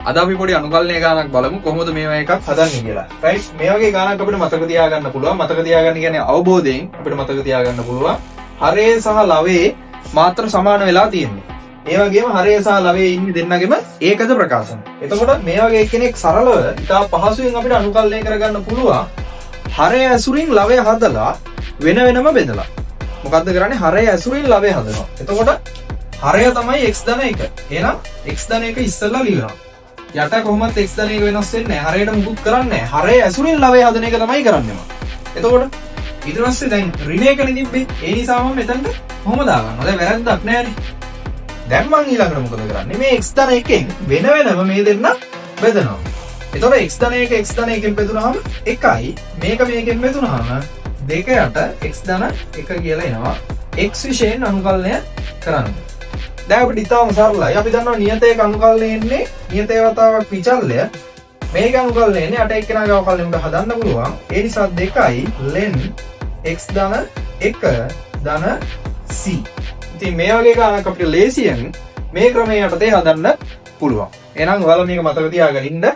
අද අපි පොඩි අනුකල්පනය ගානක් බලමු කොහොමද මේවා එකක් හදන්නේ කියලා. රයිට් මේ වගේ ගානක් අපිට මතක තියාගන්න පුළුවන්. මතක තියාගන්න කියන්නේ අවබෝධයෙන් අපිට මතක තියාගන්න පුළුවන්. හරය සහ ලවයේ මාත්‍ර සමාන වෙලා තියෙන්නේ. ඒ වගේම හරය සහ ලවයේ ඉන්නේ දෙන්නගෙම ඒකද ප්‍රකාශන. එතකොට මේ වගේ කෙනෙක් සරලව ඉතා පහසුවෙන් අපිට අනුකල්පනය කරගන්න පුළුවන්. හරය ඇසුරින් ලවය හදලා වෙන වෙනම බෙදලා. මොකද්ද කරන්නේ? හරය ඇසුරින් ලවය හදනවා. එතකොට හරය තමයි x ධන 1. එහෙනම් x ධන 1 ඉස්සෙල්ලා ලියනවා. යට කොහොමත් x ධන 1 වෙනස් වෙන්නේ නැහැ. හරයට මුකුත් කරන්නේ නැහැ. හරය ඇසුරින් ලවය හදන එක තමයි කරන්නේ මම. එතකොට ඊට පස්සේ දැන් ඍණ එකනේ තිබ්බේ. ඒ නිසා මම මෙතනට කොහොම දාගන්නවා? දැන් වැරද්දක් නැහැනේ. දැන් මම ඊළඟට මොකද කරන්නේ? මේ x ධන 1ෙන් වෙන වෙනම මේ දෙන්න බෙදනවා. එතකොට x ධන 1 x ධන 1ෙන් බෙදුනහම 1යි. මේක මේකෙන් බෙදුනහම 2 යට x ධන 1 කියලා එනවා. x විශේෂයෙන් අනුකලනය කරන්න. දැන් අපිට ඉතාලම සරලයි. අපි දන්නවා නියතයක අනුකලනය එන්නේ නියතේ වතාවක් විචල්ය. මේක අනුකලනය එන්නේ අට එක්කෙනාගේ අවකලනයට හදන්න පුළුවන්. ඒ නිසා 2යි len x ධන 1 ධන c. ඉතින් මේ වගේ ගානක් අපිට ලේසියෙන් මේ ක්‍රමයේ යටතේ හදන්න පුළුවන්. එහෙනම් ඔයාලා මේක මතක තියාගෙන ඉන්න.